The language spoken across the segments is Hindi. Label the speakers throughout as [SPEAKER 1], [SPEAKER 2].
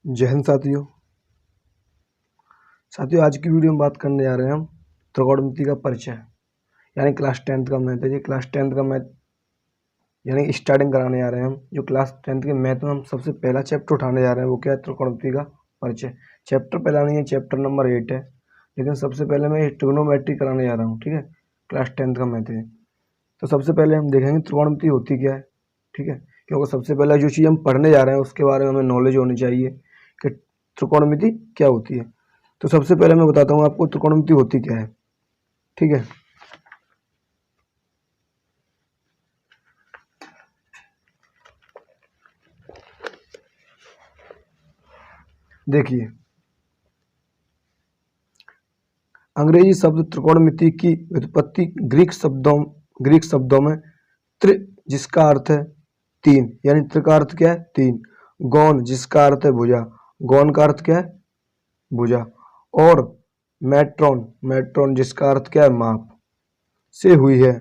[SPEAKER 1] जय हिंद साथियों। आज की वीडियो में बात करने जा रहे हैं हम त्रिकोणमिति का परिचय, यानी क्लास 10th का मैथ है। ये क्लास 10th का मैथ यानी स्टार्टिंग कराने जा रहे हैं हम। जो क्लास 10th के मैथ में हम सबसे पहला चैप्टर उठाने जा रहे हैं वो क्या है, त्रिकोणमिति का परिचय। चैप्टर पहला नहीं है, चैप्टर नंबर 8 है, लेकिन सबसे पहले मैं ट्रिग्नोमेट्री कराने जा रहा हूँ। ठीक है, क्लास 10th का मैथ है। तो सबसे पहले हम देखेंगे त्रिकोणमिति होती क्या है। ठीक है, क्योंकि सबसे पहले जो चीज़ हम पढ़ने जा रहे हैं उसके बारे में हमें नॉलेज होनी चाहिए कि त्रिकोणमिति क्या होती है। तो सबसे पहले मैं बताता हूँ आपको त्रिकोणमिति होती क्या है। ठीक है, देखिए अंग्रेजी शब्द त्रिकोणमिति की व्युत्पत्ति ग्रीक शब्दों में त्रि जिसका अर्थ है तीन, यानी त्रि का अर्थ क्या है तीन, गौण जिसका अर्थ है भुजा, गौण का अर्थ क्या है भुजा, और मेट्रोन जिसका अर्थ क्या है माप से हुई है।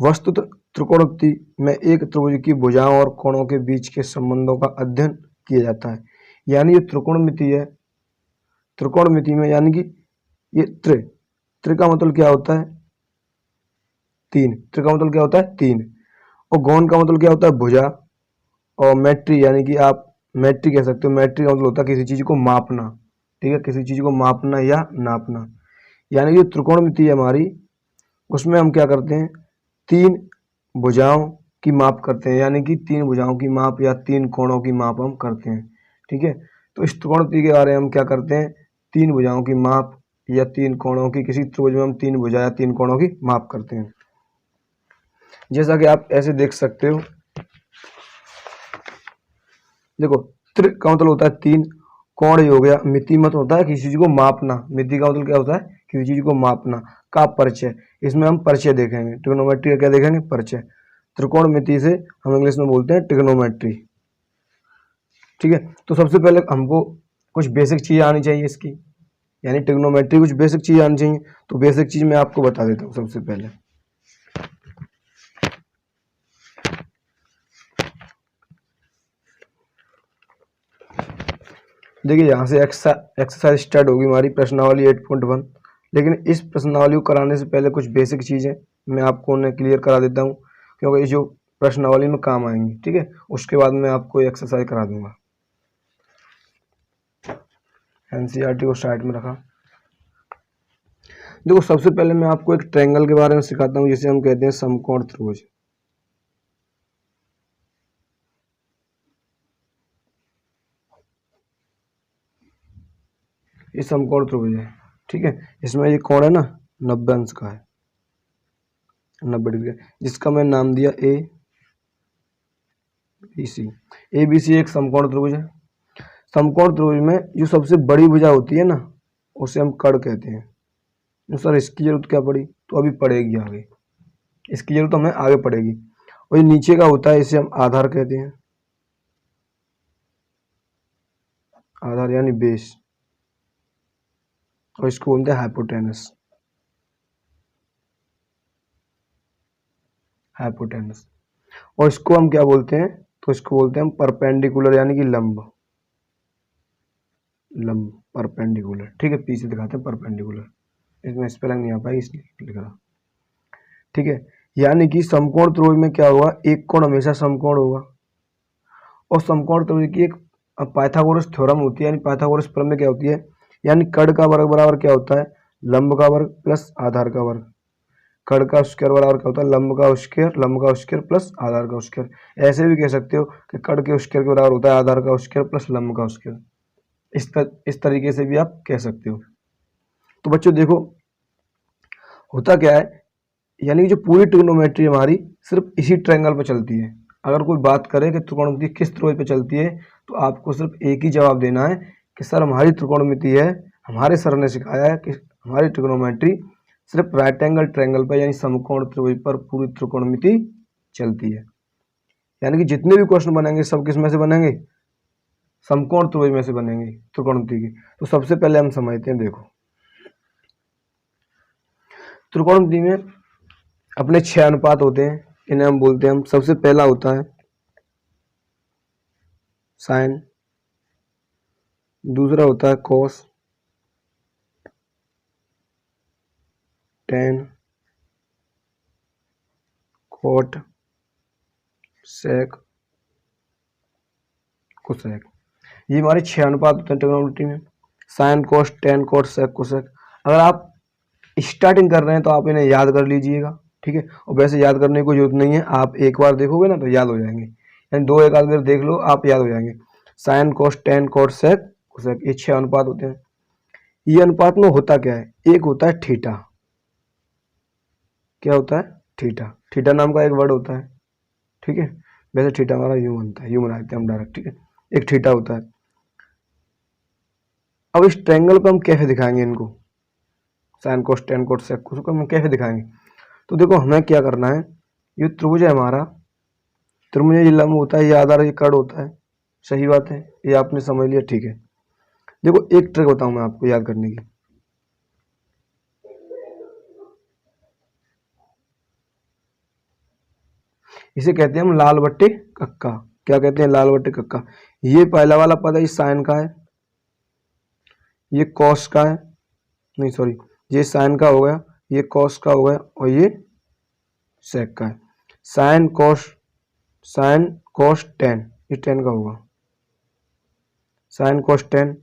[SPEAKER 1] वस्तुतः त्रिकोणमिति में एक त्रिभुज की भुजाओं और कोणों के बीच के संबंधों का अध्ययन किया जाता है। यानी ये त्रिकोणमिति है, त्रिकोणमिति में यानी कि ये त्रि का मतलब क्या होता है तीन, त्रि का मतलब क्या होता है तीन, और गौण का मतलब क्या होता है भुजा, और मैट्री यानी कि आप मैट्री कह सकते हो। मैट्री का मतलब होता है किसी चीज को मापना। ठीक है, किसी चीज को मापना या नापना। यानी जो त्रिकोणमिति है हमारी, उसमें हम क्या करते हैं, तीन भुजाओं की माप करते हैं, यानी कि तीन भुजाओं की माप या तीन कोणों की माप हम करते हैं। ठीक है, तो इस त्रिकोणमिति के बारे में हम क्या करते हैं, तीन भुजाओं की माप या तीन कोणों की, किसी त्रिभुज में हम तीन भुजा या तीन कोणों की माप करते हैं। जैसा कि आप ऐसे देख सकते हो, देखो त्रि का मतलब होता है तीन, कोण ही हो गया, मिति मत होता है किसी चीज को मापना, मिति का मतलब क्या होता है किसी चीज को मापना का परिचय। इसमें हम परिचय देखेंगे, ट्रिग्नोमेट्री का क्या देखेंगे परिचय। त्रिकोणमिति से हम इंग्लिश में बोलते हैं ट्रिग्नोमेट्री। ठीक है, तो सबसे पहले हमको कुछ बेसिक चीजें आनी चाहिए इसकी, यानी ट्रिग्नोमेट्री कुछ बेसिक चीज आनी चाहिए। तो बेसिक चीज मैं आपको बता देता हूँ। सबसे पहले देखिए यहाँ से एक्सरसाइज स्टार्ट होगी हमारी प्रश्नावली 8.1, लेकिन इस प्रश्नावली को कराने से पहले कुछ बेसिक चीज़ें मैं आपको उन्हें क्लियर करा देता हूँ, क्योंकि ये जो प्रश्नावली में काम आएंगी। ठीक है, उसके बाद मैं आपको एक्सरसाइज करा दूंगा। एनसीईआरटी को साइड में रखा। देखो सबसे पहले मैं आपको एक ट्रायंगल के बारे में सिखाता हूँ, जिसे हम कहते हैं समकोण त्रिभुज। ये समकोण त्रिभुज है। ठीक है, इसमें ये कोण है ना 90 अंश का है, 90 डिग्री, जिसका मैं नाम दिया A B C. A B C एक समकोण त्रिभुज है। समकोण त्रिभुज में जो सबसे बड़ी भुजा होती है ना, उसे हम कड़ कहते हैं। सर इसकी जरूरत क्या पड़ी, तो अभी पड़ेगी आगे, इसकी जरूरत हमें आगे पड़ेगी। और ये नीचे का होता है, इसे हम आधार कहते हैं, आधार यानी बेस, और इसको बोलते हैं हाइपोटेनस। हाइपोटेनस, और इसको हम क्या बोलते हैं, तो इसको बोलते हैं हम परपेंडिकुलर यानी कि लंब, लंब परपेंडिकुलर। ठीक है, पीछे दिखाते हैं परपेंडिकुलर, इसमें स्पेलिंग नहीं आ पाई इसलिए लिख रहा। ठीक है, यानी कि समकोण त्रिभुज में क्या होगा, एक कोण हमेशा समकोण होगा। और समकोण त्रिभुज की एक पाइथागोरस थ्योरम होती है, यानी पाइथागोरस प्रमेय क्या होती है, यानी कड़ का वर्ग बराबर क्या होता है, लंब का वर्ग प्लस आधार का वर्ग। कड़ का स्क्वायर बराबर क्या होता है, लंब का स्क्वायर प्लस आधार का स्क्वायर। ऐसे भी कह सकते हो कि कड़ के स्क्वायर के बराबर होता है आधार का स्क्वायर प्लस लंब का स्क्वायर। इस तरीके से भी आप कह सकते हो। तो बच्चों देखो होता क्या है, यानी कि जो पूरी ट्रिग्नोमेट्री हमारी सिर्फ इसी ट्रायंगल पे चलती है। अगर कोई बात करे कि त्रिकोणमिति किस त्रिभुज पे चलती है, तो आपको सिर्फ एक ही जवाब देना है कि सर हमारी त्रिकोणमिति है, हमारे सर ने सिखाया है कि हमारी ट्रिग्नोमेट्री सिर्फ राइट एंगल ट्रायंगल पर यानी समकोण त्रिभुज पर पूरी त्रिकोणमिति चलती है। यानी कि जितने भी क्वेश्चन बनेंगे सब किस में से बनेंगे, समकोण त्रिभुज में से बनेंगे त्रिकोणमिति की। तो सबसे पहले हम समझते हैं। देखो त्रिकोणमिति में अपने 6 अनुपात होते हैं, इन्हें हम बोलते हैं, हम सबसे पहला होता है साइन, दूसरा होता है कॉस, टेन, कॉट, सेक, कोसेक। ये हमारे 6 अनुपात होते हैं ट्रिग्नोमेट्री में, साइन, कॉस, टेन, कॉट, सेक, कोसेक। अगर आप स्टार्टिंग कर रहे हैं तो आप इन्हें याद कर लीजिएगा, ठीक है। और वैसे याद करने की कोई जरूरत नहीं है, आप एक बार देखोगे ना तो याद हो जाएंगे, यानी दो एक आध बार देख लो आप याद हो जाएंगे। साइन, कॉस, टेन, कॉट, सेक, कोसेक, ये 6 अनुपात होते हैं। ये अनुपात में होता क्या है, एक होता है थीटा। क्या होता है, थीटा। थीटा नाम का एक वर्ड होता है, ठीक है। वैसे थीटा हमारा यू बनता है, यू बनाते हैं हम डायरेक्ट, ठीक है। एक थीटा होता है। अब इस ट्रायंगल को हम कैसे दिखाएंगे, इनको साइन, कोस, टेन, कोट, सेक, को हम कैसे दिखाएंगे। तो देखो हमें क्या करना है, ये त्रिभुज है हमारा, त्रिभुज ये लंब होता है, ये आधार, ये कड़ होता है, सही बात है, ये आपने समझ लिया, ठीक है। देखो एक ट्रिक बताऊं मैं आपको याद करने की, इसे कहते हैं हम लाल बट्टे कक्का। क्या कहते हैं, लाल बट्टे कक्का। ये पहला वाला पद है, ये साइन का है, ये कॉस का है, नहीं सॉरी, ये साइन का हो गया, ये कॉस का हो गया, और ये सेक का है। Sine cos, sine cos tan, ये टेन का होगा, sine cos tan,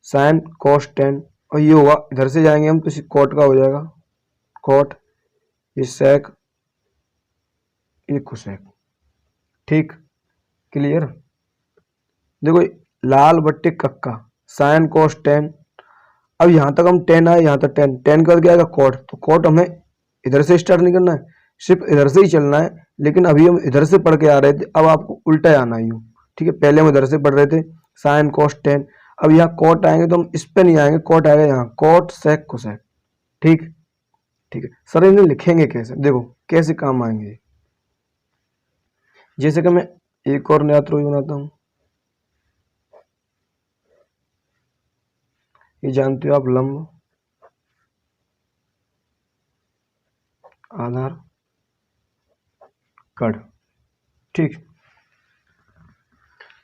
[SPEAKER 1] sine cos tan, और ये होगा, इधर से जाएंगे हम तो कॉट का हो जाएगा, कॉट, ये सेक, ये कोसेक, ठीक, क्लियर। देखो लाल बट्टे कक्का, साइन कॉस टेन। अब यहां तक हम टेन आए, यहां तक टेन, टेन कर क्या आएगा कॉट, तो कॉट हमें इधर से स्टार्ट नहीं करना है, सिर्फ इधर से ही चलना है। लेकिन अभी हम इधर से पढ़ के आ रहे थे, अब आपको उल्टा आना ही, ठीक है। पहले हम इधर से पढ़ रहे थे साइन कॉस टेन, अब यहाँ कॉट आएंगे तो हम इस पे नहीं आएंगे, कॉट आएगा यहाँ, कॉट सेक कोसेक, ठीक, ठीक है। सर इन्हें लिखेंगे कैसे, देखो कैसे काम आएंगे। जैसे कि मैं एक और नया त्रिभुज बनाता हूं, ये जानते हो आप, लंब, आधार, कड़, ठीक।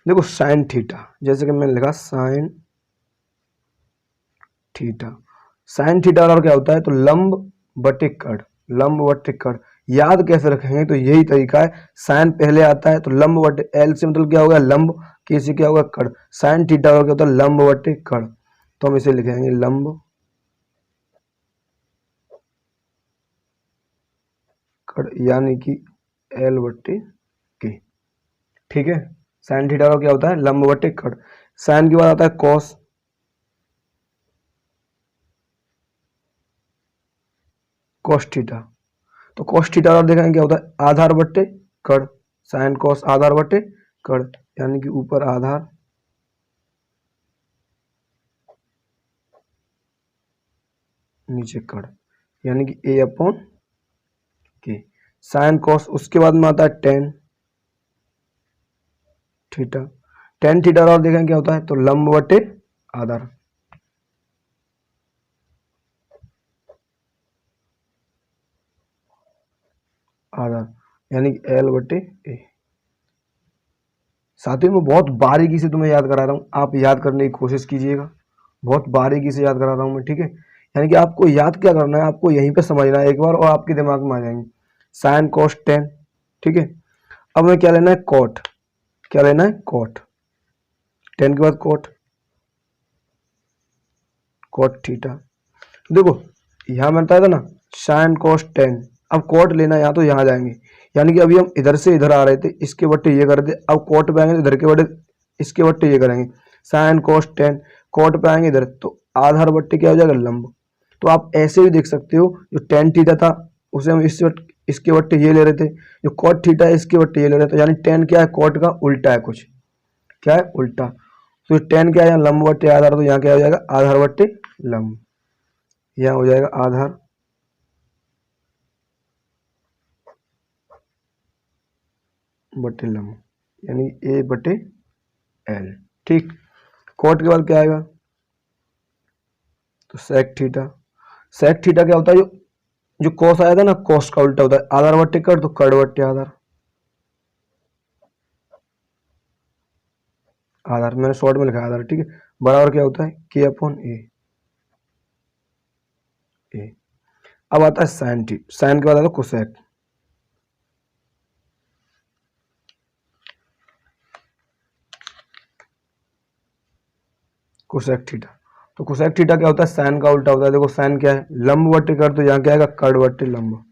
[SPEAKER 1] देखो साइन थीटा, जैसे कि मैंने लिखा साइन थीटा, साइन थीटा और क्या होता है, तो लंब बटे कड़, लंब बटे कड़। याद कैसे रखेंगे, तो यही तरीका है, साइन पहले आता है तो लंब बटे, एल से मतलब क्या होगा लंब, के से क्या होगा कड़, साइन थीटा और क्या होता है लंब बटे कड़, तो हम इसे लिखेंगे लंब कड़, यानी कि एल बटे के, ठीक है। साइन थीटा का क्या होता है लंब बटे कड़। साइन के बाद आता है कॉस, कॉस थीटा, तो कॉस थीटा और देखेंगे क्या होता है आधार बट्टे कड़, साइन कॉस आधार बट्टे कड़, यानी कि ऊपर आधार नीचे कड़, यानी कि ए अपॉन के। साइन कॉस, उसके बाद में आता है टेन थीटा, टेन थीटा और देखेंगे क्या होता है, तो लंब बटे आधार, आधार, यानी कि एल बटे ए। साथियों में बहुत बारीकी से तुम्हें याद करा रहा हूँ, आप याद करने की कोशिश कीजिएगा, बहुत बारीकी से याद करा रहा हूँ मैं, ठीक है। यानी कि आपको याद क्या करना है, आपको यहीं पे समझना है एक बार और आपके दिमाग में आ जाएंगे। साइन कॉस टेन, ठीक है। अब हमें क्या लेना है कॉट, क्या लेना है कॉट, टेन के बाद कॉट, कॉट थीटा। देखो यहाँ मैं बताया था ना साइन कॉस टेन, अब कॉट लेना है यहाँ तो यहाँ जाएंगे, यानी कि अभी हम इधर से इधर आ रहे थे, इसके बट्टे ये कर दे, अब कॉट पे आएंगे तो इधर के बट्टे इसके बट्टे ये करेंगे, साइन कॉस टेन, कॉट पे आएंगे इधर तो आधार बट्टे क्या हो जाएगा लंब। तो आप ऐसे भी देख सकते हो, जो टेन थीटा था उसे हम इसके बट्टे ये ले रहे थे, जो कॉट थीटा है इसके बट्टे ये ले रहे थे, यानी टेन क्या है कॉट का उल्टा है, कुछ क्या है उल्टा। तो टेन क्या है यहाँ लंब बट्टे आधार, तो यहाँ क्या हो जाएगा आधार बट्टे लंब, यहाँ हो जाएगा आधार बटे लंब, यानी ए बटे एल, ठीक। कॉट के बाद क्या आएगा, तो सेक थीटा, सेक थीटा क्या होता है, जो जो कॉस आया था ना कॉस का उल्टा होता है, आधार बट्टे कड़ तो कड़ बट्टे आधार, आधार, मैंने शॉर्ट में लिखा है आधार, ठीक है। बराबर क्या होता है के अपॉन ए। अब आता है साइन टी, साइन के बाद आता है कोसेक। कोसेक थीटा, तो कोसेक थीटा क्या होता है, साइन का उल्टा होता है। देखो साइन क्या है, लंबवर्ती कट, तो यहाँ क्या आएगा कर्णवर्ती लंब,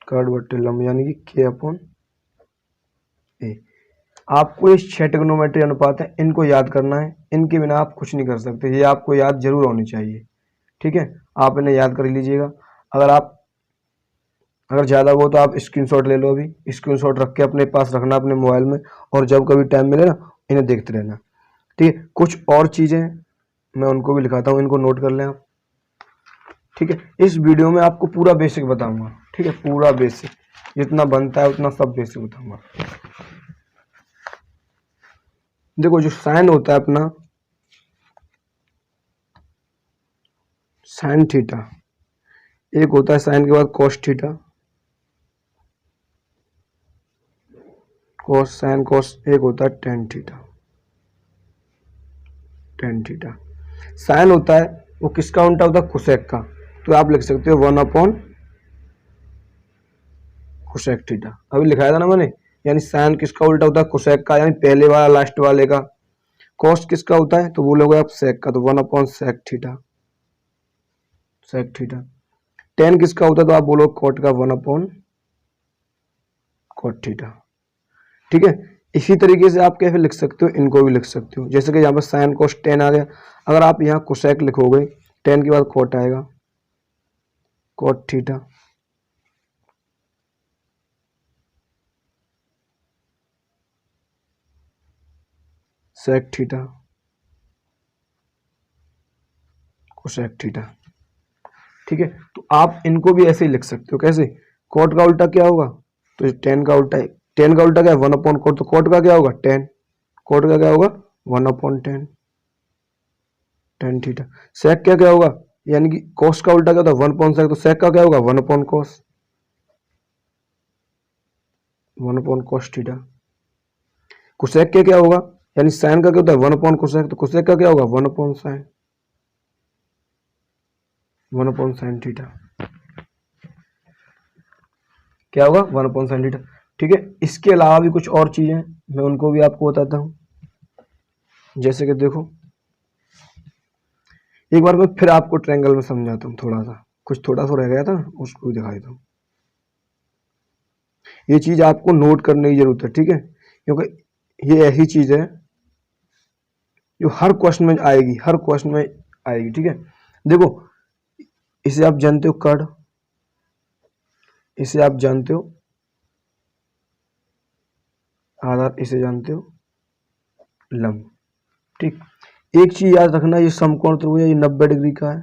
[SPEAKER 1] कर्णवर्ती लंब यानी कि के अपॉन ए। आपको ये 6 ट्रिग्नोमेट्री अनुपात है, इनको याद करना है, इनके बिना आप कुछ नहीं कर सकते, ये आपको याद जरूर होनी चाहिए, ठीक है। आप इन्हें याद कर लीजिएगा। अगर ज़्यादा हो तो आप स्क्रीनशॉट ले लो, अभी स्क्रीनशॉट रख के अपने पास रखना अपने मोबाइल में, और जब कभी टाइम मिले ना इन्हें देखते रहना, ठीक है। कुछ और चीज़ें मैं उनको भी लिखाता हूँ, इनको नोट कर लें आप, ठीक है। इस वीडियो में आपको पूरा बेसिक बताऊंगा, ठीक है, पूरा बेसिक जितना बनता है उतना सब बेसिक बताऊंगा। देखो जो साइन होता है अपना, साइन थीटा, एक होता है साइन के बाद cos theta, cos sine cos, एक होता है tan theta, tan theta. Sine होता है वो किसका उल्टा होता है, कोसेक का, तो आप लिख सकते हो 1 अपॉन कोसेक थीटा, अभी लिखाया था ना मैंने। यानी साइन किसका उल्टा होता है, कोसेक का, यानी पहले वाला लास्ट वाले का। कॉस किसका होता है, तो बोलोगे आप सेक का, तो 1 upon sec theta, sec theta. Tan किसका होता है, तो आप बोलो कॉट का, 1 अपॉन कॉट थीटा, ठीक है। इसी तरीके से आप कैसे लिख सकते हो, इनको भी लिख सकते हो, जैसे कि यहाँ पर साइन कोस टेन आ गया, अगर आप यहाँ कोसेक लिखोगे, टेन के बाद कॉट आएगा, cot theta, sec theta, cosec theta, ठीक है। तो आप इनको भी ऐसे ही लिख सकते हो, कैसे, कॉट का उल्टा क्या होगा, तो टेन का उल्टा है, टेन का उल्टा क्या है, 1 अपॉन कॉट, तो कॉट का क्या होगा टेन, कॉट का क्या होगा 1 अपॉन टेन, टेन थीटा। सेक क्या क्या होगा, यानी कि कॉस का उल्टा क्या होता है 1 अपॉन सेक, तो सेक का क्या होगा 1 upon cos, 1 upon cos theta. Cosec के क्या होगा, यानी साइन का क्या होता है 1 अपॉन कोसेक, तो कोसेक का क्या होगा 1 upon sine, 1 upon sine theta, क्या होगा 1 अपॉन साइन थीटा, ठीक है। इसके अलावा भी कुछ और चीजें मैं उनको भी आपको बताता हूँ, जैसे कि देखो एक बार मैं फिर आपको ट्रायंगल में समझाता हूँ, थोड़ा सा कुछ थोड़ा सा रह गया था उसको भी दिखा देता हूँ। ये चीज आपको नोट करने की जरूरत है, ठीक है, क्योंकि ये ऐसी चीज है जो हर क्वेश्चन में आएगी, हर क्वेश्चन में आएगी, ठीक है। देखो इसे आप जानते हो कर्ण, इसे आप जानते हो आधार, इसे जानते हो लंब, ठीक। एक चीज याद रखना, ये समकोण त्रिभुज है, ये 90 डिग्री का है,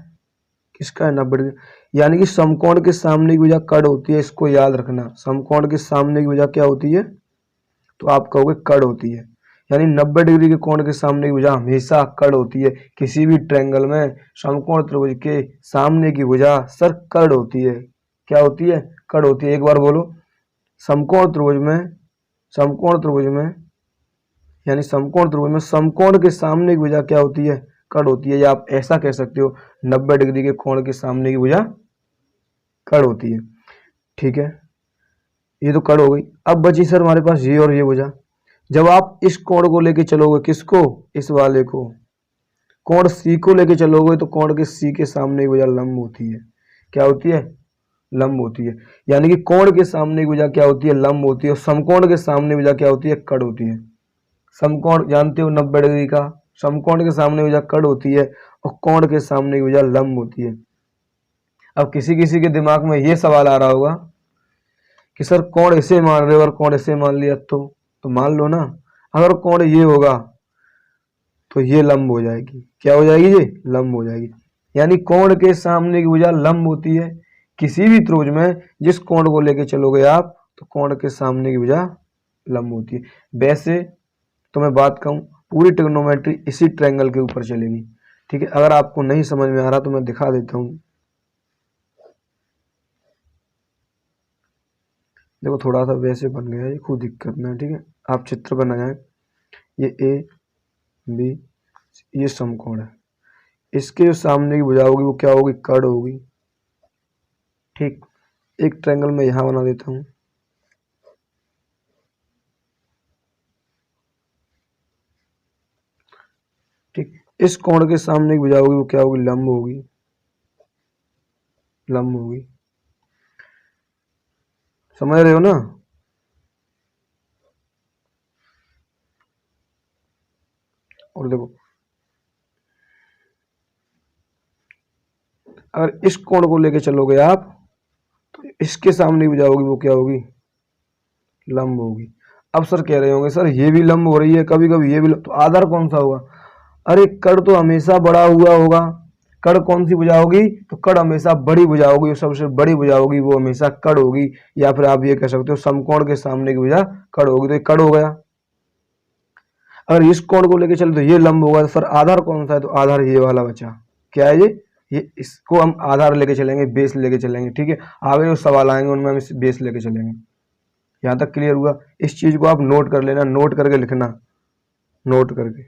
[SPEAKER 1] किसका है 90 डिग्री, यानी कि समकोण के सामने की भुजा कर्ण होती है, इसको याद रखना। समकोण के सामने की भुजा क्या होती है, तो आप कहोगे कर्ण होती है, यानी 90 डिग्री के कोण के सामने की भुजा हमेशा कर्ण होती है। किसी भी ट्रायंगल में समकोण त्रिभुज के सामने की भुजा सर कर्ण होती है, क्या होती है, कर्ण होती है। एक बार बोलो, समकोण त्रिभुज में, समकोण त्रिभुज में, यानी समकोण त्रिभुज में समकोण के सामने की भुजा क्या होती है, कर्ण होती है, या आप ऐसा कह सकते हो 90 डिग्री के कोण के सामने की भुजा कर्ण होती है, ठीक है। ये तो कर्ण हो गई। अब बची सर हमारे पास ये और ये भुजा, जब आप इस कोण को लेके चलोगे, किसको, इस वाले को, कोण सी को लेके चलोगे, तो कोण के सी के सामने की भुजा लंब होती है, क्या होती है, लंब होती है। यानी कि कोण के सामने की भुजा क्या होती है, लंब होती है, और समकोण के सामने भुजा क्या होती है, कर्ण होती है। समकोण जानते हो 90 डिग्री का, समकोण के सामने भुजा कर्ण होती है, और कोण के सामने की भुजा लंब होती है। अब किसी किसी के दिमाग में ये सवाल आ रहा होगा कि सर कोण इसे मान रहे हो और कोण इसे मान लिया, तो मान लो ना, अगर कोण ये होगा तो ये लंब हो जाएगी, क्या हो जाएगी, ये लंब हो जाएगी। यानी कोण के सामने की भुजा लंब होती है किसी भी त्रिभुज में, जिस कोण को लेके चलोगे आप, तो कोण के सामने की भुजा लंब होती है। वैसे तो मैं बात कहूँ, पूरी ट्रिग्नोमेट्री इसी ट्रायंगल के ऊपर चलेगी, ठीक है। अगर आपको नहीं समझ में आ रहा तो मैं दिखा देता हूँ। देखो थोड़ा सा वैसे बन गया है, कोई दिक्कत नहीं, ठीक है। आप चित्र बना जाए, ये ए बी, ये समकोण है, इसके जो सामने की भुजा होगी वो क्या होगी, कड़ होगी, ठीक। एक ट्रायंगल मैं यहाँ बना देता हूँ, ठीक। इस कोण के सामने की भुजा होगी वो क्या होगी, लंब होगी, लंब होगी, समझ रहे हो ना। और देखो अगर इस कोण को लेके चलोगे आप, तो इसके सामने की भुजा होगी वो क्या होगी, लंब होगी। अब सर कह रहे होंगे सर ये भी लंब हो रही है, कभी कभी ये भी तो आधार कौन सा होगा, अरे कड़ तो हमेशा बड़ा हुआ होगा, कड़ कौन सी भुजा होगी, तो कड़ हमेशा बड़ी भुजा होगी, सबसे बड़ी भुजा होगी वो हमेशा कड़ होगी, या फिर आप ये कह सकते हो समकोण के सामने की भुजा कड़ होगी, तो ये कड़ हो गया। अगर इस कोण को लेके चले तो ये लंब होगा, तो फिर आधार कौन सा है, तो आधार ये वाला बचा, क्या है ये इसको हम आधार लेके चलेंगे, बेस लेके चलेंगे, ठीक है। आगे जो सवाल आएंगे उनमें हम इस बेस लेके चलेंगे। यहाँ तक क्लियर हुआ। इस चीज को आप नोट कर लेना, नोट करके लिखना, नोट करके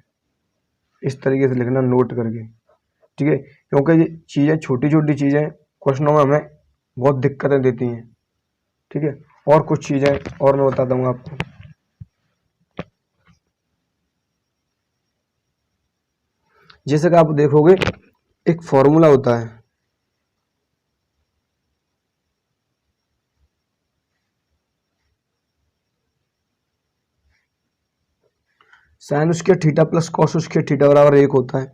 [SPEAKER 1] इस तरीके से लिखना, नोट करके, ठीक है। क्योंकि ये चीजें छोटी छोटी चीजें क्वेश्चनों में हमें बहुत दिक्कतें देती हैं, ठीक है। और कुछ चीजें और मैं बताता हूँ आपको। जैसे कि आप देखोगे एक फॉर्मूला होता है, sine square theta plus cos square theta बराबर 1 होता है,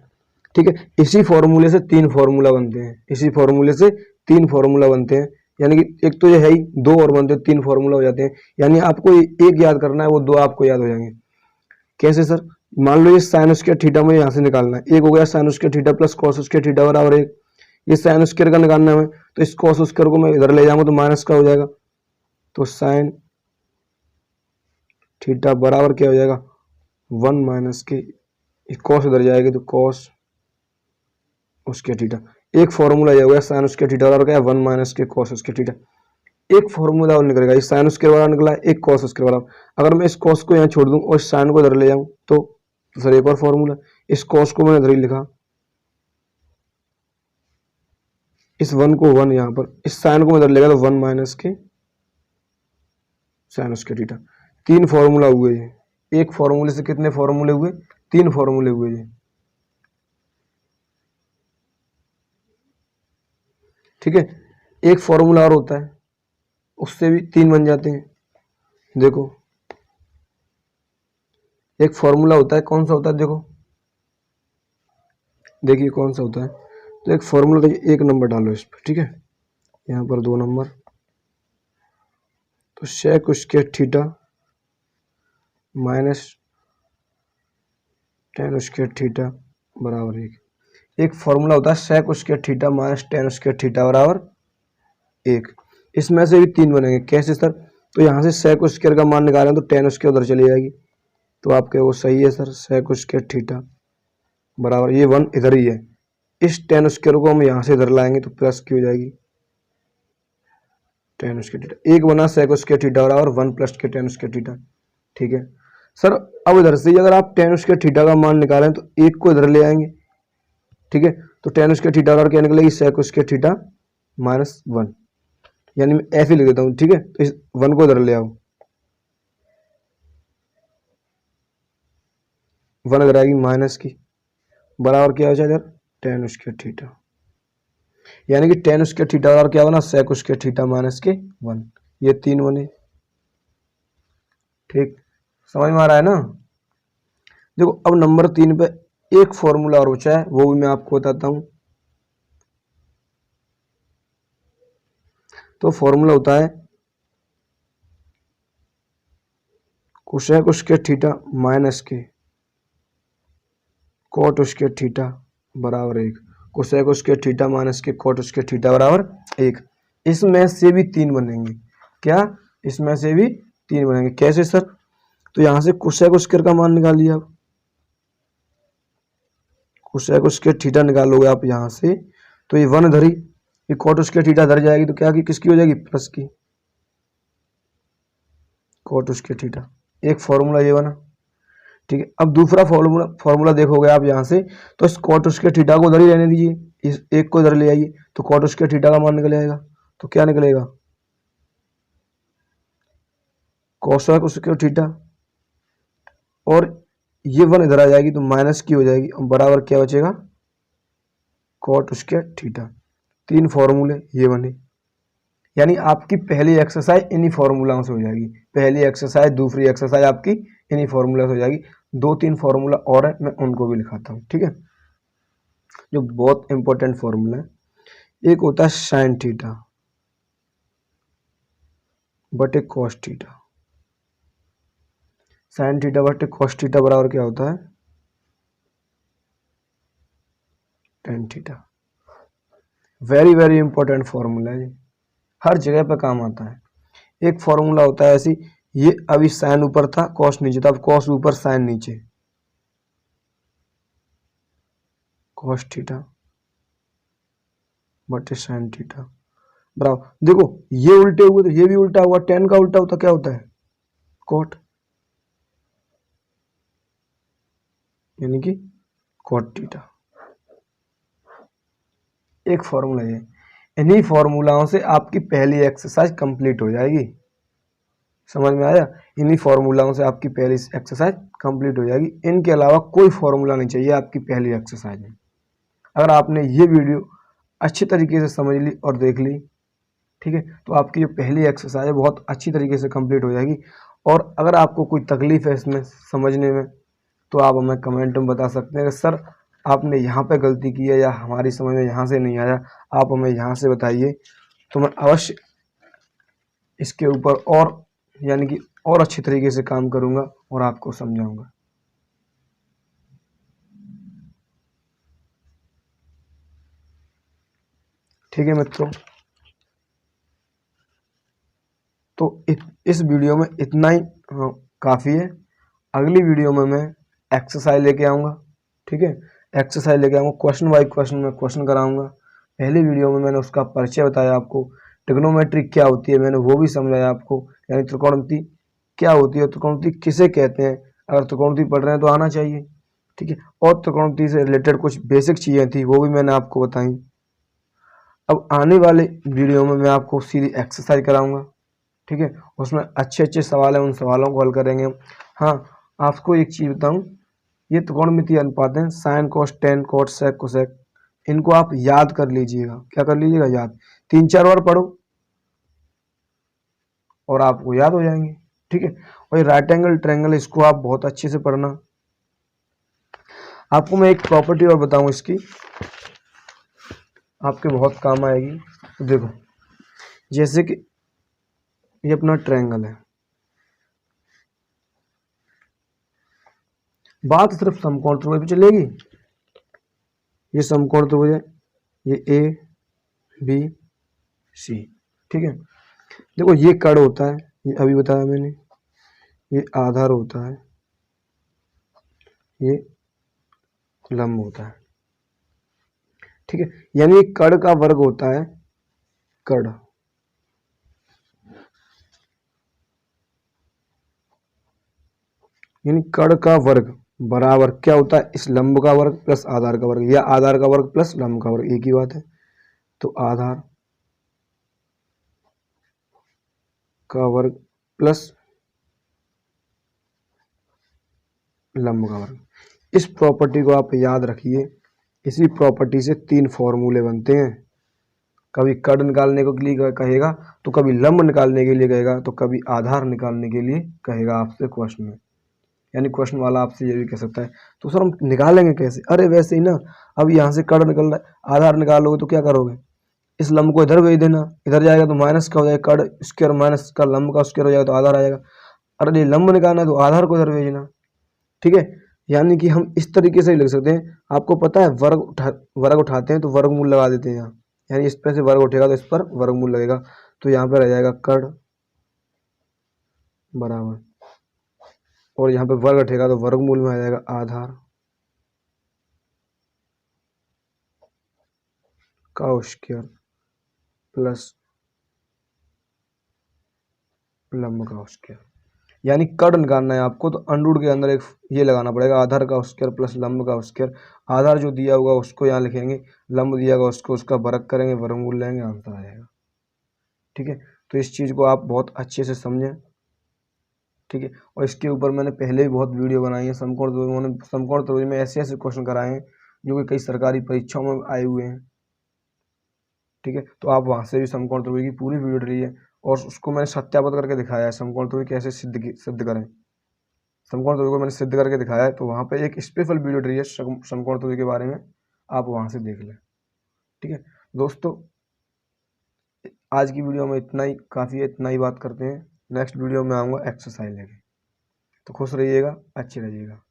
[SPEAKER 1] ठीक है। इसी फॉर्मूले से तीन फॉर्मूला बनते हैं, इसी फॉर्मूले से तीन फॉर्मूला बनते हैं, यानी कि एक तो ये है ही, दो और बनते हैं, तीन फॉर्मूला हो जाते हैं। यानी आपको एक याद करना है, वो दो आपको याद हो जाएंगे। कैसे सर, मान लो ये साइन स्क्वायर थीटा मुझे यहाँ से निकालना है, एक हो गया sine square theta plus cos square theta बराबर 1। ये साइन स्क्वायर का निकालना है हमें, तो इस कॉस स्क्वायर को मैं इधर ले जाऊंगा तो माइनस का हो जाएगा, तो साइन थीटा बराबर क्या हो जाएगा, 1 माइनस के, कॉस इधर जाएगी तो कॉस उसके थीटा। एक फॉर्मूला ये हो गया साइन उसके थीटा बराबर क्या है, 1 माइनस के कॉस उसके थीटा। एक फॉर्मूला और निकलेगा, इस साइन उसके बराबर निकला, एक कॉस उसके बराबर। अगर मैं इस कॉस को यहाँ छोड़ दूं और इस साइन को इधर ले जाऊं तो सर एक और फॉर्मूला, इस कॉस को मैंने इधर ही लिखा, इस 1 को 1 यहाँ पर, इस साइन को मैं इधर लेगा तो 1 माइनस के साइन उसके थीटा। तीन फॉर्मूला हुए ये, एक फॉर्मूले से कितने फॉर्मूले हुए, तीन फॉर्मूले हुए ये, ठीक है। एक फॉर्मूला और होता है, उससे भी तीन बन जाते हैं। देखो एक फॉर्मूला होता है, कौन सा होता है, देखो देखिए कौन सा होता है। तो एक फॉर्मूला देखिए, एक नंबर डालो इस पर, ठीक है, यहाँ पर 2 नंबर, तो sec square theta minus tan square theta बराबर 1। एक फॉर्मूला होता है sec square theta minus tan square theta बराबर 1। इसमें से भी तीन बनेंगे, कैसे सर, तो यहाँ से सेक स्क्वायर का मान निकालें तो टेन स्क्वायर उधर चली जाएगी, तो आपके वो सही है सर, सेक स्क्वायर थीटा बराबर, ये 1 इधर ही है, इस टेन स्क्वायर को हम यहाँ से इधर लाएंगे तो प्लस की हो जाएगी टेन स्क्वायर थीटा। एक बना सेक स्क्वायर थीटा बराबर 1 प्लस के टेन स्क्वायर थीटा, ठीक है सर। अब इधर से अगर आप टेन स्क्वायर थीटा का मान निकालें तो एक को इधर ले आएंगे, ठीक है, तो टेन स्क्वायर थीटा बराबर क्या निकलेगी, सेक स्क्वायर थीटा माइनस 1, यानी मैं ऐसे लिख देता हूँ, ठीक है। तो इस 1 को इधर ले आओ, 1 इधर आएगी माइनस की, बराबर क्या हो जाएगा इधर टेन स्क्वायर थीटा, यानी कि टेन स्क्वायर थीटा बराबर क्या बना, सेक स्क्वायर थीटा माइनस के 1। ये तीन बने, ठीक, समझ में आ रहा है ना। देखो अब नंबर 3 पे एक फॉर्मूला और बचा है, वो भी मैं आपको बताता हूँ। तो फॉर्मूला होता है कोसेक स्क्वायर थीटा माइनस के कॉट स्क्वायर थीटा बराबर 1। कोसेक स्क्वायर थीटा माइनस के कॉट स्क्वायर थीटा बराबर 1। इसमें से भी तीन बनेंगे, क्या, इसमें से भी तीन बनेंगे, कैसे सर, तो यहां से कोसेक स्क्वायर का मान निकालिए आप, कोसेक स्क्वायर थीटा निकालोगे आप यहां से, तो ये 1 इधर ही, ये कॉट स्क्वायर थीटा इधर जाएगी तो क्या की किसकी हो जाएगी, प्लस की, कॉट स्क्वायर थीटा, एक फॉर्मूला ये बना। ठीक है, अब दूसरा फॉर्मूला देखोगे आप यहाँ से, तो इस कॉट स्क्वायर थीटा को उधर ही रहने दीजिए, इस एक को इधर ले आइए, तो कॉट स्क्वायर थीटा का मान निकल आएगा। तो क्या निकलेगा, कॉसेक स्क्वायर थीटा, और ये वन इधर आ जाएगी तो माइनस की हो जाएगी, और बराबर क्या बचेगा, कॉट स्क्वायर थीटा। तीन फॉर्मूले ये बने, यानी आपकी पहली एक्सरसाइज इन्हीं फॉर्मूलाओं से हो जाएगी। पहली एक्सरसाइज, दूसरी एक्सरसाइज आपकी इन्हीं फॉर्मूला से हो जाएगी। दो तीन फॉर्मूला और है, मैं उनको भी लिखाता हूँ। ठीक है, जो बहुत इंपॉर्टेंट फॉर्मूला है, एक होता है साइन थीटा बटे कॉस थीटा। साइन थीटा बटे कॉस थीटा बराबर क्या होता है, tan theta. Very very important formula है, हर जगह पे काम आता है। एक फॉर्मूला होता है ऐसी, ये अभी साइन ऊपर था, कॉस नीचे था, अब कॉस ऊपर साइन नीचे, कॉस थीटा बटे साइन थीटा बराबर, देखो ये उल्टे हुए तो ये भी उल्टा हुआ, टेन का उल्टा होता क्या होता है, कॉट, यानी कि कॉट थीटा। एक फॉर्मूला ये, इन्हीं फॉर्मूलाओं से आपकी पहली एक्सरसाइज कंप्लीट हो जाएगी। समझ में आया, इन्हीं फॉर्मूलाओं से आपकी पहली एक्सरसाइज कंप्लीट हो जाएगी। इनके अलावा कोई फॉर्मूला नहीं चाहिए आपकी पहली एक्सरसाइज में। अगर आपने ये वीडियो अच्छी तरीके से समझ ली और देख ली, ठीक है, तो आपकी जो पहली एक्सरसाइज है बहुत अच्छी तरीके से कंप्लीट हो जाएगी। और अगर आपको कोई तकलीफ है इसमें समझने में, तो आप हमें कमेंट में बता सकते हैं कि सर आपने यहाँ पे गलती की है या हमारी समझ में यहाँ से नहीं आया, आप हमें यहाँ से बताइए, तो मैं अवश्य इसके ऊपर और यानी कि और अच्छी तरीके से काम करूँगा और आपको समझाऊंगा। ठीक है मित्रों, तो इस वीडियो में इतना ही काफ़ी है। अगली वीडियो में मैं एक्सरसाइज लेके आऊँगा। ठीक है, एक्सरसाइज लेके आऊँगा, क्वेश्चन बाय क्वेश्चन में क्वेश्चन कराऊँगा। पहली वीडियो में मैंने उसका परिचय बताया आपको, ट्रिग्नोमेट्री क्या होती है मैंने वो भी समझाया आपको, यानी त्रिकोणमिति क्या होती है, त्रिकोणमिति किसे कहते हैं। अगर त्रिकोणमिति पढ़ रहे हैं तो आना चाहिए। ठीक है, और त्रिकोणमिति से रिलेटेड कुछ बेसिक चीज़ें थी वो भी मैंने आपको बताई। अब आने वाले वीडियो में मैं आपको सीधी एक्सरसाइज कराऊंगा। ठीक है, उसमें अच्छे अच्छे सवाल हैं, उन सवालों को हल करेंगे। हाँ, आपको एक चीज़ बताऊं, ये त्रिकोणमितीय अनुपात हैं, sine cos tan cot sec cosec, इनको आप याद कर लीजिएगा। क्या कर लीजिएगा, याद, तीन चार बार पढ़ो और आपको याद हो जाएंगे। ठीक है, और ये राइट एंगल ट्रायंगल, इसको आप बहुत अच्छे से पढ़ना। आपको मैं एक प्रॉपर्टी और बताऊं इसकी, आपके बहुत काम आएगी। तो देखो, जैसे कि ये अपना ट्रायंगल है, बात सिर्फ समकोण त्रिभुज पे चलेगी। ये समकोण त्रिभुज है, ये ए बी सी। ठीक है, देखो ये कड़ होता है, ये अभी बताया मैंने, ये आधार होता है, ये लंब होता है। ठीक है, यानी कड़ का वर्ग होता है, कड़, यानी कड़ का वर्ग बराबर क्या होता है, इस लंब का वर्ग प्लस आधार का वर्ग, या आधार का वर्ग प्लस लंब का वर्ग, एक ही बात है। तो आधार का वर्ग प्लस लंब का वर्ग। इस प्रॉपर्टी को आप याद रखिए। इसी प्रॉपर्टी से तीन फॉर्मूले बनते हैं, कभी कड़ निकालने के लिए कहेगा, तो कभी लंब निकालने के लिए कहेगा, तो कभी आधार निकालने के लिए कहेगा आपसे क्वेश्चन में। यानी क्वेश्चन वाला आपसे ये भी कह सकता है, तो सर हम निकालेंगे कैसे, अरे वैसे ही ना, अब यहाँ से कड़ निकल रहा है, आधार निकालोगे तो क्या करोगे, इस लंब को इधर भेज देना, इधर जाएगा तो माइनस का हो जाएगा, कड़ स्क्वायर माइनस का लंब का स्क्वायर हो जाएगा तो आधार आएगा। अरे ये लंब निकालना है तो आधार को इधर भेजना। ठीक है, यानी कि हम इस तरीके से ही लिख सकते हैं। आपको पता है वर्ग उठाते हैं तो वर्गमूल लगा देते हैं यहाँ, यानी इस पर से वर्ग उठेगा तो इस पर वर्गमूल लगेगा, तो यहाँ पर रह जाएगा कड़ बराबर, और यहाँ पे वर्ग उठेगा तो वर्गमूल में आ जाएगा आधार का स्क्वायर प्लस लंब का स्क्वायर। यानी कर्ण निकालना है आपको, तो अंडरूट के अंदर एक ये लगाना पड़ेगा, आधार का स्क्वायर प्लस लंब का स्क्वायर। आधार जो दिया होगा उसको यहाँ लिखेंगे, लंब दिया होगा उसको, उसका वर्ग करेंगे, वर्गमूल लेंगे, आंसर आ जाएगा। ठीक है, तो इस चीज़ को आप बहुत अच्छे से समझें। ठीक है, और इसके ऊपर मैंने पहले भी बहुत वीडियो बनाई है। समकोण त्रिभुज में ऐसे ऐसे क्वेश्चन कराए हैं जो कि कई सरकारी परीक्षाओं में आए हुए हैं। ठीक है, तो आप वहाँ से भी समकोण त्रिभुज की पूरी वीडियो डली है और उसको मैंने सत्यापित करके दिखाया है, समकोण त्रिभुज कैसे सिद्ध करें। समकोण त्रिभुज को मैंने सिद्ध करके दिखाया है, तो वहाँ पे एक स्पेशल वीडियो डली है समकोण त्रिभुज के बारे में, आप वहाँ से देख लें। ठीक है दोस्तों, आज की वीडियो में इतना ही काफ़ी है, इतना ही बात करते हैं। नेक्स्ट वीडियो में आऊँगा एक्सरसाइज लेके। तो खुश रहिएगा, अच्छे रहिएगा।